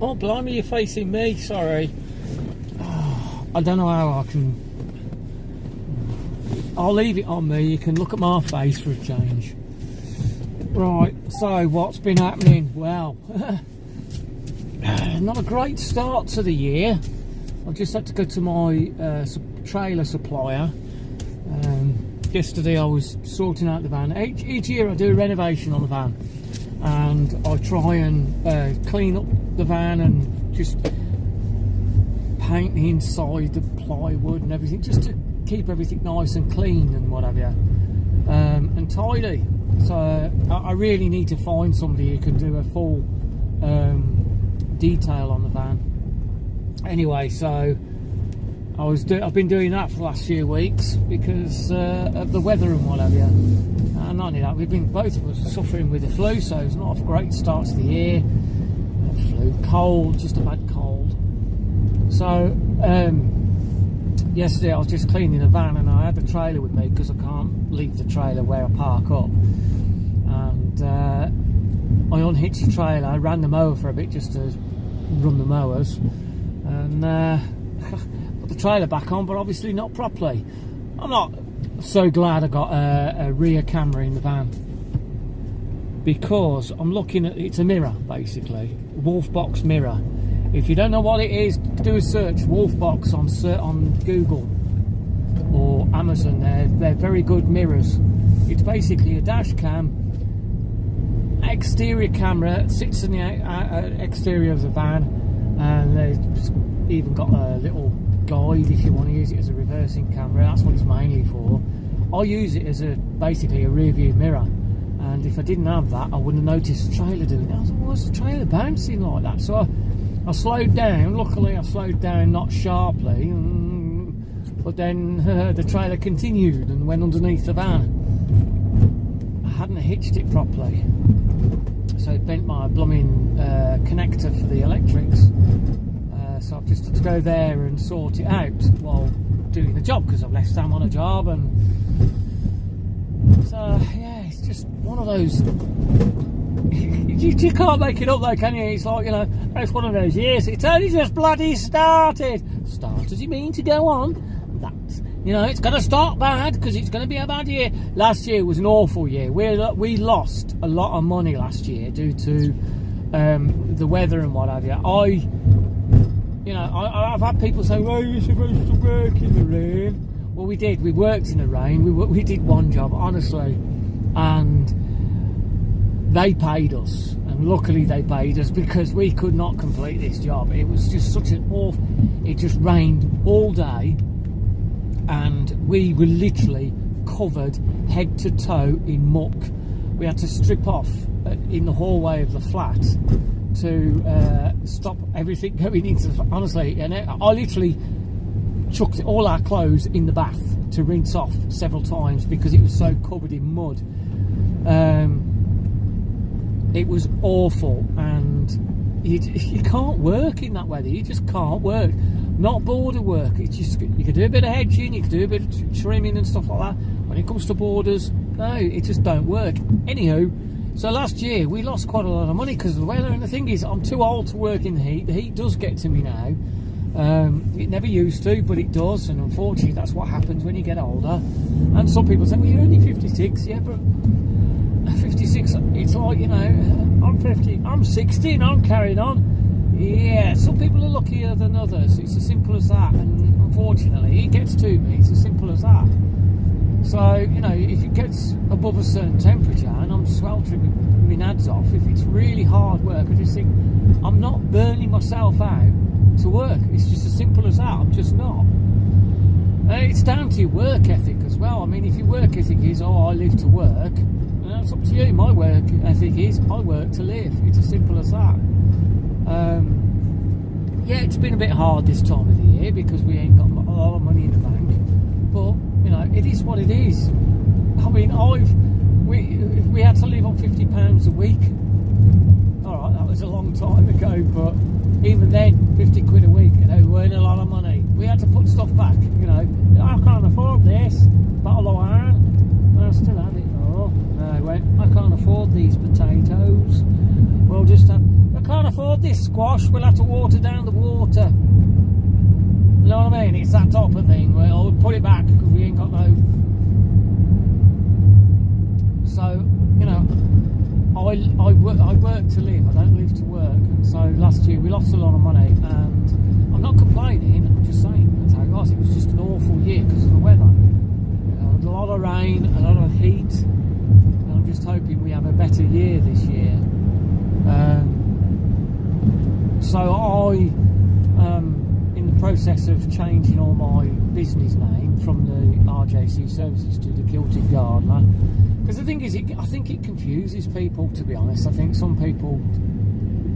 Oh, blimey, you're facing me, sorry. Oh, I don't know how I can... I'll leave it on me, you can look at my face for a change. Right, so what's been happening? Well, not a great start to the year. I've just had to go to my trailer supplier. Yesterday I was sorting out the van. Each year I do a renovation on the van, and I try and clean up the van and just paint the inside, the plywood and everything, just to keep everything nice and clean and what have you, and tidy. So I really need to find somebody who can do a full detail on the van. Anyway, so I've been doing that for the last few weeks because of the weather and what have you. And not only that, we've been both of us suffering with the flu, so it's not a great start to the year. Flu, cold, just a bad cold. So yesterday I was just cleaning the van, and I had the trailer with me because I can't leave the trailer where I park up. And I unhitched the trailer, I ran the mower for a bit just to run the mowers, and put the trailer back on, but obviously not properly. I'm not so glad I got a rear camera in the van, because I'm looking at, it's a mirror basically, Wolfbox mirror. If you don't know what it is, do a search Wolfbox on Google or Amazon. They're very good mirrors. It's basically a dash cam, exterior camera, sits in the exterior of the van, and they've even got a little guide if you want to use it as a reversing camera. That's what it's mainly for. I use it as basically a rear view mirror, and if I didn't have that, I wouldn't have noticed the trailer doing it. I was like, why's the trailer bouncing like that? So I slowed down. Luckily I slowed down, not sharply, but then the trailer continued and went underneath the van. I hadn't hitched it properly, so it bent my blooming connector for the electrics. So I've just had to go there and sort it out while doing the job, because I've left Sam on a job. And so yeah, it's just one of those. You can't make it up though, can you? It's like, you know, it's one of those years. It's only just bloody started. Start, does it mean to go on? That's, you know, it's going to start bad because it's going to be a bad year. Last year was an awful year. We lost a lot of money last year due to the weather and what have you. I've had people say, well, you're supposed to work in the rain. Well, we did. We worked in the rain. We did one job, honestly, and they paid us. And luckily they paid us, because we could not complete this job. It was just such an awful... It just rained all day, and we were literally covered head to toe in muck. We had to strip off in the hallway of the flat to stop everything going into the... Honestly, and I literally chucked all our clothes in the bath to rinse off several times because it was so covered in mud. It was awful, and you can't work in that weather. You just can't work. Not border work. It's just, you could do a bit of hedging, you could do a bit of trimming and stuff like that. When it comes to borders, no, it just don't work. Anywho, so last year we lost quite a lot of money because of the weather, and the thing is, I'm too old to work in the heat. The heat does get to me now. It never used to, but it does, and unfortunately that's what happens when you get older. And some people say, well, you're only 56. Yeah, but 56, it's like, you know, I'm 50, I'm 60 and I'm carrying on. Yeah, some people are luckier than others. It's as simple as that, and unfortunately it gets to me. It's as simple as that. So, you know, if it gets above a certain temperature and I'm sweltering my nads off, if it's really hard work, I just think I'm not burning myself out to work. It's just as simple as that. I'm just not. It's down to your work ethic as well. I mean, if your work ethic is, oh, I live to work, it's up to you. My work ethic is, I work to live. It's as simple as that. Yeah, it's been a bit hard this time of the year because we ain't got a lot of money in the bank, but you know, it is what it is. I mean, we had to live on £50 a week. Alright, that was a long time ago, but even then, 50 quid a week, you know, weren't a lot of money. We had to put stuff back, you know. I can't afford this bottle of wine. I still have it. Oh, no, I went, I can't afford these potatoes. We'll just have, I can't afford this squash, we'll have to water down the water. You know what I mean? It's that type of thing where I'll put it back because we ain't got no. So, you know, I work to live, I don't live to work. And so last year we lost a lot of money, and I'm not complaining, I'm just saying that's how it was. It was just an awful year because of the weather. A lot of rain, a lot of heat, and I'm just hoping we have a better year this year. So I in the process of changing all my business name from the RJC Services to the Kilted Gardener, because the thing is, I think it confuses people, to be honest. I think some people,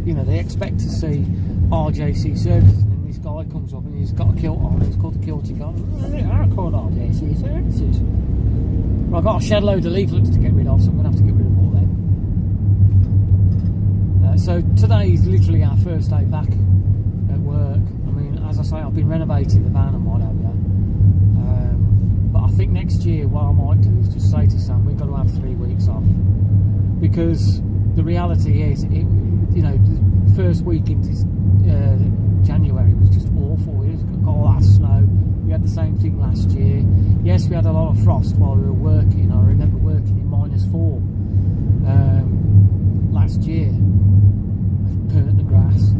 you know, they expect to see RJC Services, and then this guy comes up and he's got a kilt on, and he's called the Kilted Gardener. I call RJC Services. Well, I've got a shed load of leaflets to get rid of, so I'm going to have to get rid of all them. So today is literally our first day back at work. I mean, as I say, I've been renovating the van and what have you. But I think next year what I might do is just say to Sam, we've got to have 3 weeks off, because the reality is, you know, the first week into January was just awful. It got all that snow. We had the same thing last year. Yes, we had a lot of frost while we were working. I remember working in -4 last year. I burnt the grass.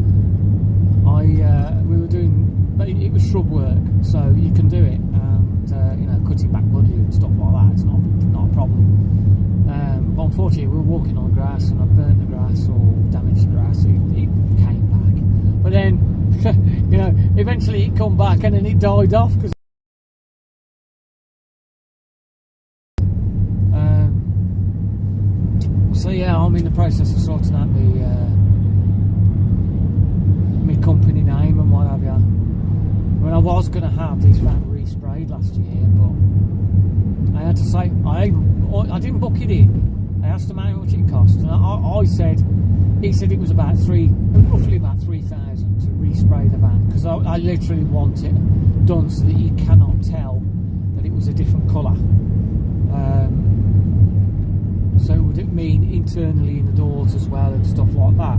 We were doing, but it was shrub work, so you can do it, and you know, cutting back buddy and stuff like that. It's not a problem. But unfortunately, we were walking on grass, and I burnt the grass or damaged the grass. It came back, but then you know, eventually it come back, and then it died off because. So yeah, I'm in the process of sorting out my company name and what have you. I mean, I was going to have this van resprayed last year, but I had to say, I didn't book it in. I asked him how much it cost, and I said, he said it was about roughly about 3,000 to respray the van, because I literally want it done so that you cannot tell that it was a different colour. So would it mean internally in the doors as well and stuff like that?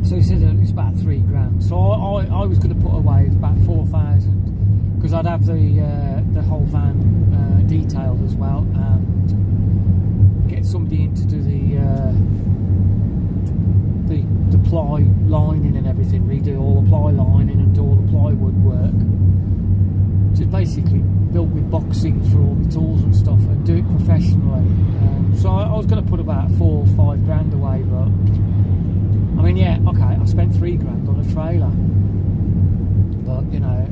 So he said it's about £3,000. So I was going to put away about 4,000, because I'd have the whole van detailed as well, and get somebody in to do the ply lining and everything, redo all the ply lining and do all the plywood work. Just basically built with boxing for all the tools and stuff, and do it professionally. So I was going to put about 4 or 5 grand away, but I mean, yeah, okay, I spent 3 grand on a trailer, but you know,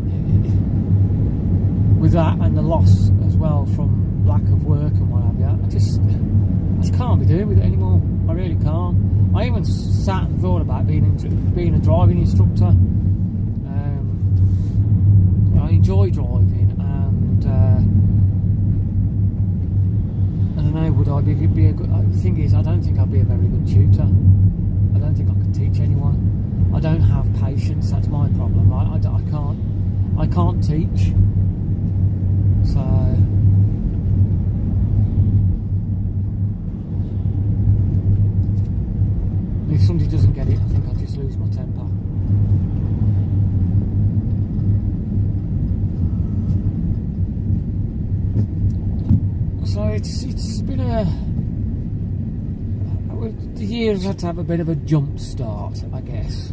with that and the loss as well from lack of work and what have you, I just can't be doing with it anymore. I really can't. I even sat and thought about being a driving instructor. I enjoy driving, and I don't know, would I be a good? The thing is, I don't think I'd be a very good tutor. I don't think I could teach anyone. I don't have patience. That's my problem. I can't teach. So if somebody doesn't get it, I think I'll just lose my temper. So it's been the year's had to have a bit of a jump start, I guess.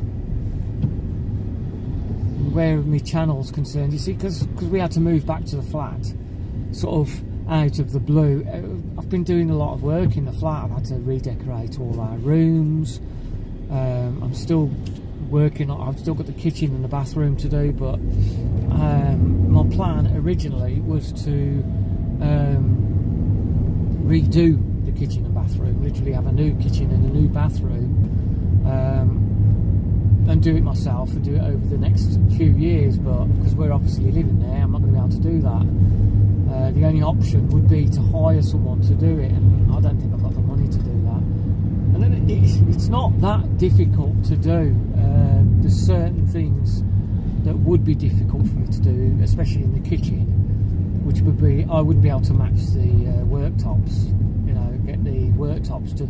Where my channel's concerned, you see, because we had to move back to the flat, sort of out of the blue. I've been doing a lot of work in the flat. I've had to redecorate all our rooms. I'm still working on. I've still got the kitchen and the bathroom to do, but my plan originally was to redo the kitchen and bathroom, literally have a new kitchen and a new bathroom, and do it myself and do it over the next few years. But because we're obviously living there, I'm not going to be able to do that. The only option would be to hire someone to do it, and I don't think I've got the money to do that. And then it's not that difficult to do. There's certain things that would be difficult for me to do, especially in the kitchen, which would be, I wouldn't be able to match the worktops, you know, get the worktops to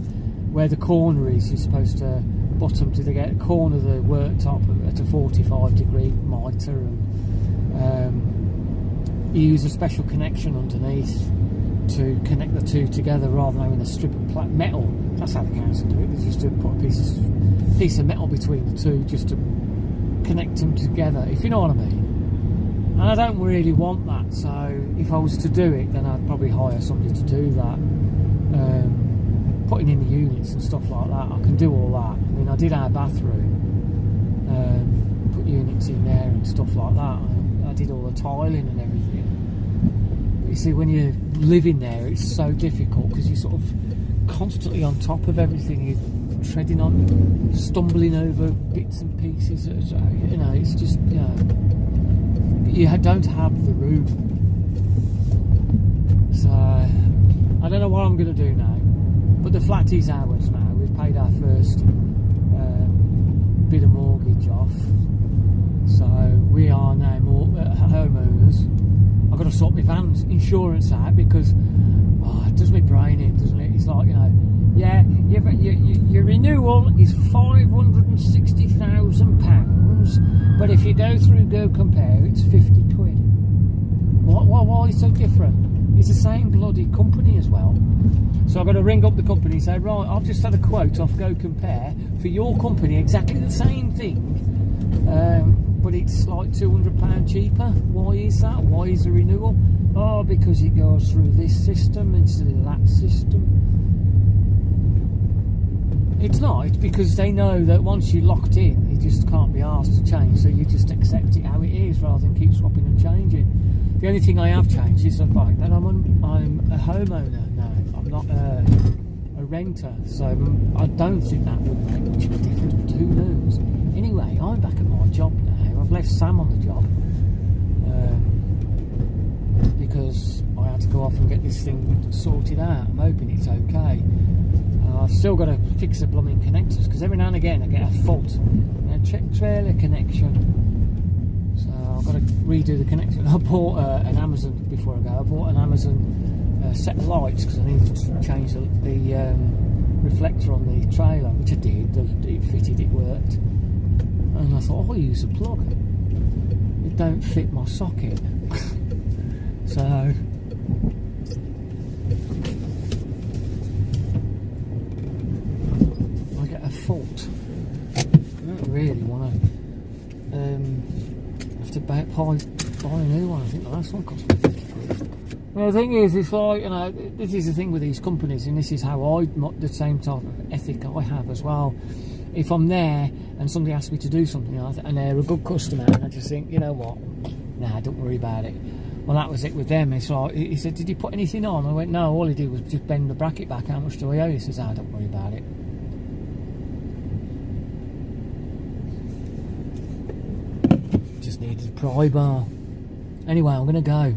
where the corner is, you're supposed to bottom to get a corner of the worktop at a 45-degree mitre, and you use a special connection underneath to connect the two together rather than having a strip of metal. That's how the council do it. They just put a piece of metal between the two just to connect them together, if you know what I mean. And I don't really want that, so if I was to do it, then I'd probably hire somebody to do that. Putting in the units and stuff like that, I can do all that. I mean, I did our bathroom, put units in there and stuff like that. I did all the tiling and everything. But you see, when you live in there, it's so difficult because you're sort of constantly on top of everything. You're treading on, stumbling over bits and pieces. So, you know, it's just, you know, you don't have the room. So I don't know what I'm going to do now. But the flat is ours now. We've paid our first bit of mortgage off, so we are now homeowners. I've got to sort my van's insurance out because it does me brain in, doesn't it? It's like, you know, yeah, your renewal is £560,000, but if you go through Go Compare, it's 50 quid. Why is it so different? It's the same bloody company as well. So I've got to ring up the company and say, right, I've just had a quote off Go Compare for your company, exactly the same thing, but it's like £200 cheaper. Why is that? Why is the renewal? Oh, because it goes through this system instead of that system. It's not. It's because they know that once you're locked in, you just can't be asked to change, so you just accept it how it is rather than keep swapping and changing. The only thing I have changed is the fact that I'm a homeowner now. I'm not a renter, so I don't think that would make much of a difference, but who knows. Anyway, I'm back at my job now. I've left Sam on the job because I had to go off and get this thing sorted out. I'm hoping it's okay. I've still got to fix the blooming connectors because every now and again I get a fault. Check trailer connection. So I've got to redo the connection. I bought an Amazon, before I go, I bought an Amazon set of lights because I needed to change the reflector on the trailer, which I did. It fitted, it worked. And I thought, I'll use a plug. It don't fit my socket. So I get a fault. I don't really want to have to buy a new one. I think the last one cost me 50 quid. Well, the thing is, it's like, you know, this is the thing with these companies, and this is how the same type of ethic I have as well. If I'm there and somebody asks me to do something and they're a good customer, and I just think, you know what, nah, don't worry about it. Well, that was it with them. It's like, he said, did you put anything on? I went, no, all he did was just bend the bracket back. How much do I owe? He says, don't worry about it. Just needed a pry bar. Anyway, I'm going to go.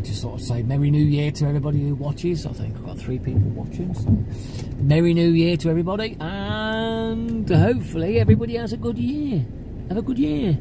Just sort of say Merry New Year to everybody who watches. I think I've got 3 people watching. So Merry New Year to everybody, and hopefully everybody has a good year. Have a good year.